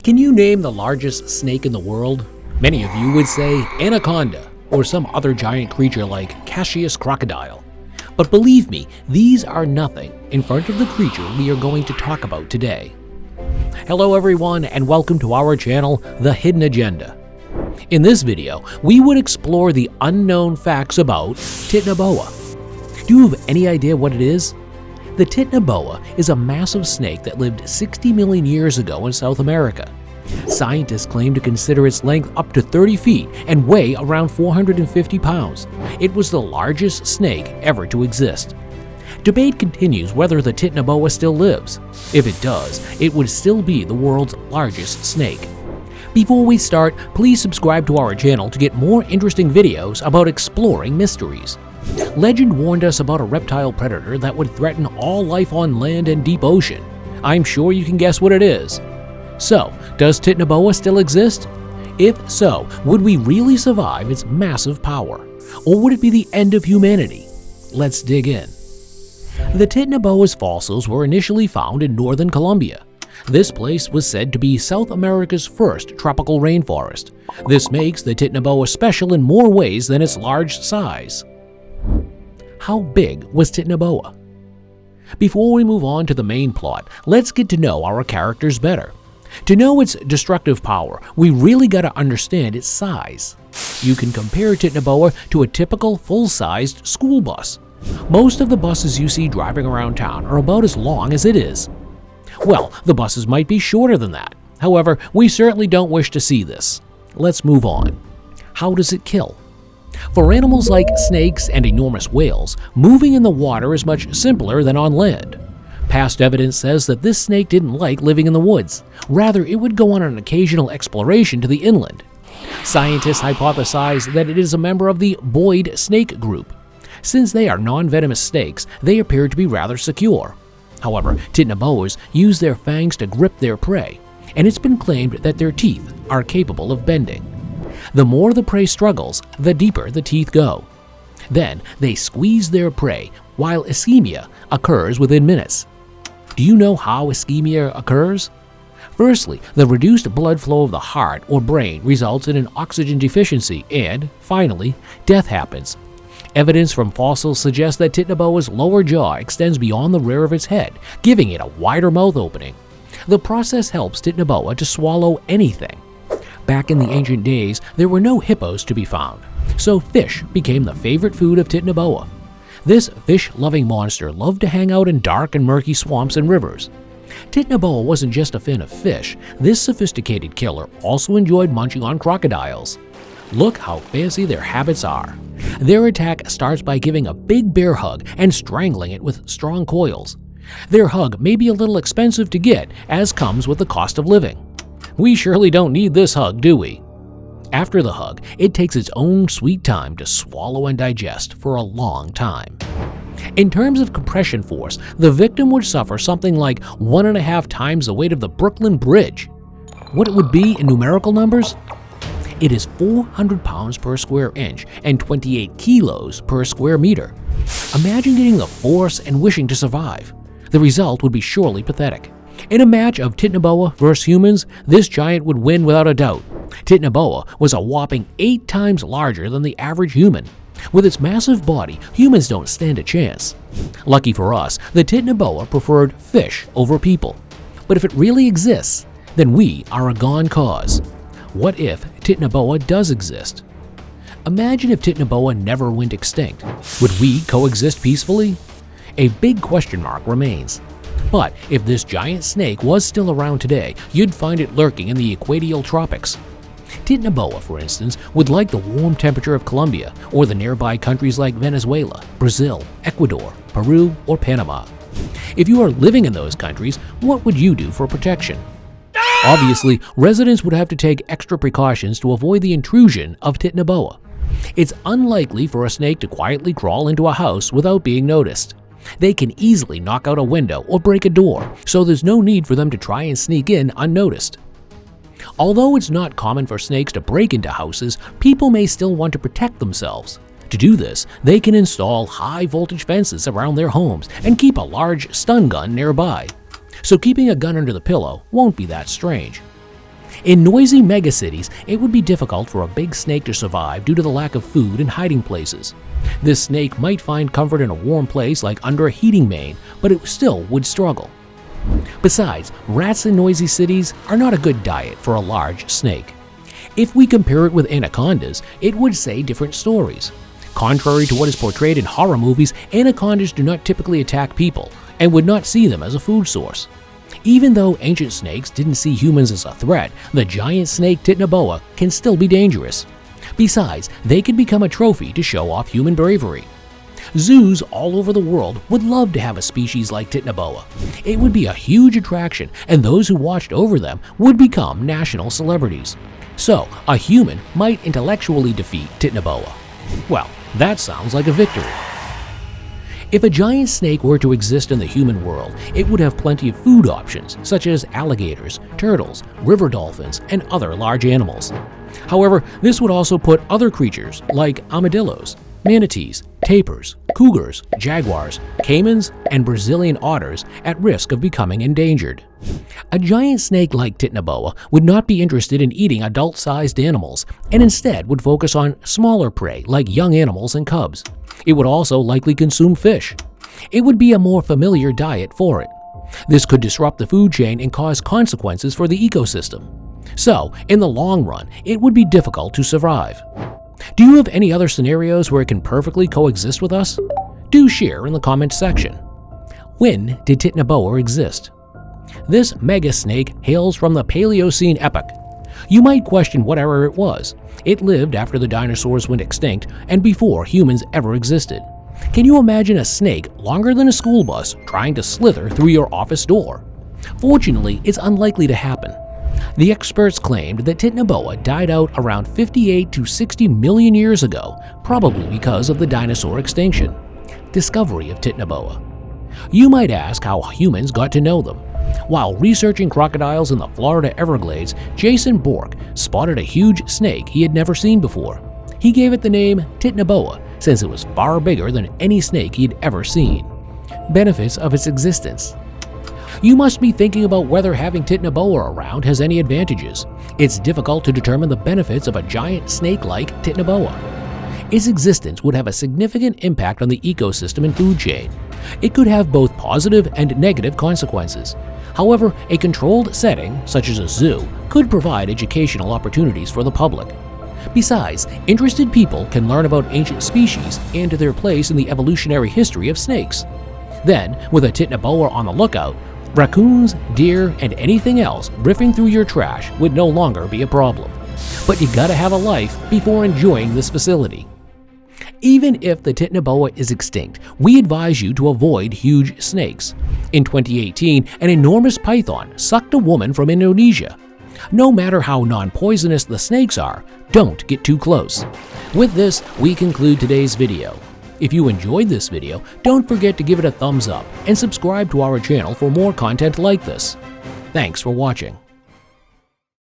Can you name the largest snake in the world? Many of you would say anaconda or some other giant creature like Cassius crocodile. But believe me, these are nothing in front of the creature we are going to talk about today. Hello everyone and welcome to our channel, The Hidden Agenda. In this video, we would explore the unknown facts about Titanoboa. Do you have any idea what it is? The Titanoboa is a massive snake that lived 60 million years ago in South America. Scientists claim to consider its length up to 30 feet and weigh around 450 pounds. It was the largest snake ever to exist. Debate continues whether the Titanoboa still lives. If it does, it would still be the world's largest snake. Before we start, please subscribe to our channel to get more interesting videos about exploring mysteries. Legend warned us about a reptile predator that would threaten all life on land and deep ocean. I'm sure you can guess what it is. So, does Titanoboa still exist? If so, would we really survive its massive power? Or would it be the end of humanity? Let's dig in. The Titanoboa's fossils were initially found in northern Colombia. This place was said to be South America's first tropical rainforest. This makes the Titanoboa special in more ways than its large size. How big was Titanoboa? Before we move on to the main plot, let's get to know our characters better. To know its destructive power, we really gotta understand its size. You can compare Titanoboa to a typical full-sized school bus. Most of the buses you see driving around town are about as long as it is. Well, the buses might be shorter than that. However, we certainly don't wish to see this. Let's move on. How does it kill? For animals like snakes and enormous whales, moving in the water is much simpler than on land. Past evidence says that this snake didn't like living in the woods. Rather, it would go on an occasional exploration to the inland. Scientists hypothesize that it is a member of the Boyd snake group. Since they are non-venomous snakes, they appear to be rather secure. However, Titanoboas use their fangs to grip their prey, and it's been claimed that their teeth are capable of bending. The more the prey struggles, the deeper the teeth go. Then they squeeze their prey, while ischemia occurs within minutes. Do you know how ischemia occurs? Firstly, the reduced blood flow of the heart or brain results in an oxygen deficiency, and, finally, death happens. Evidence from fossils suggests that Titanoboa's lower jaw extends beyond the rear of its head, giving it a wider mouth opening. The process helps Titanoboa to swallow anything. Back in the ancient days, there were no hippos to be found, so fish became the favorite food of Titanoboa. This fish-loving monster loved to hang out in dark and murky swamps and rivers. Titanoboa wasn't just a fan of fish. This sophisticated killer also enjoyed munching on crocodiles. Look how fancy their habits are. Their attack starts by giving a big bear hug and strangling it with strong coils. Their hug may be a little expensive to get, as comes with the cost of living. We surely don't need this hug, do we? After the hug, it takes its own sweet time to swallow and digest for a long time. In terms of compression force, the victim would suffer something like 1.5 times the weight of the Brooklyn Bridge. What it would be in numerical numbers? It is 400 pounds per square inch and 28 kilos per square meter. Imagine getting the force and wishing to survive. The result would be surely pathetic. In a match of Titanoboa versus humans, this giant would win without a doubt. Titanoboa was a whopping 8 times larger than the average human. With its massive body, humans don't stand a chance. Lucky for us, the Titanoboa preferred fish over people. But if it really exists, then we are a gone cause. What if Titanoboa does exist? Imagine if Titanoboa never went extinct. Would we coexist peacefully? A big question mark remains. But if this giant snake was still around today, you'd find it lurking in the equatorial tropics. Titanoboa, for instance, would like the warm temperature of Colombia or the nearby countries like Venezuela, Brazil, Ecuador, Peru, or Panama. If you are living in those countries, what would you do for protection? Obviously, residents would have to take extra precautions to avoid the intrusion of Titanoboa. It's unlikely for a snake to quietly crawl into a house without being noticed. They can easily knock out a window or break a door, so there's no need for them to try and sneak in unnoticed. Although it's not common for snakes to break into houses, people may still want to protect themselves. To do this, they can install high-voltage fences around their homes and keep a large stun gun nearby. So keeping a gun under the pillow won't be that strange. In noisy megacities, it would be difficult for a big snake to survive due to the lack of food and hiding places. This snake might find comfort in a warm place like under a heating main, but it still would struggle. Besides, rats in noisy cities are not a good diet for a large snake. If we compare it with anacondas, it would say different stories. Contrary to what is portrayed in horror movies, anacondas do not typically attack people and would not see them as a food source. Even though ancient snakes didn't see humans as a threat, the giant snake Titanoboa can still be dangerous. Besides, they can become a trophy to show off human bravery. Zoos all over the world would love to have a species like Titanoboa. It would be a huge attraction, and those who watched over them would become national celebrities. So, a human might intellectually defeat Titanoboa. Well, that sounds like a victory. If a giant snake were to exist in the human world, it would have plenty of food options, such as alligators, turtles, river dolphins, and other large animals. However, this would also put other creatures like armadillos, manatees, tapirs, cougars, jaguars, caimans, and Brazilian otters at risk of becoming endangered. A giant snake like Titanoboa would not be interested in eating adult-sized animals, and instead would focus on smaller prey like young animals and cubs. It would also likely consume fish. It would be a more familiar diet for it. This could disrupt the food chain and cause consequences for the ecosystem. So, in the long run, it would be difficult to survive. Do you have any other scenarios where it can perfectly coexist with us? Do share in the comments section. When did Titanoboa exist? This mega snake hails from the Paleocene epoch. You might question what era it was. It lived after the dinosaurs went extinct and before humans ever existed. Can you imagine a snake longer than a school bus trying to slither through your office door? Fortunately, it's unlikely to happen. The experts claimed that Titanoboa died out around 58 to 60 million years ago, probably because of the dinosaur extinction. Discovery of Titanoboa. You might ask how humans got to know them. While researching crocodiles in the Florida Everglades, Jason Bork spotted a huge snake he had never seen before. He gave it the name Titanoboa since it was far bigger than any snake he had ever seen. Benefits of its existence. You must be thinking about whether having Titanoboa around has any advantages. It's difficult to determine the benefits of a giant snake like Titanoboa. Its existence would have a significant impact on the ecosystem and food chain. It could have both positive and negative consequences. However, a controlled setting, such as a zoo, could provide educational opportunities for the public. Besides, interested people can learn about ancient species and their place in the evolutionary history of snakes. Then, with a Titanoboa on the lookout, raccoons, deer, and anything else riffing through your trash would no longer be a problem. But you gotta have a life before enjoying this facility. Even if the Titanoboa is extinct, we advise you to avoid huge snakes. In 2018, an enormous python sucked a woman from Indonesia. No matter how non-poisonous the snakes are, don't get too close. With this, we conclude today's video. If you enjoyed this video, don't forget to give it a thumbs up and subscribe to our channel for more content like this. Thanks for watching.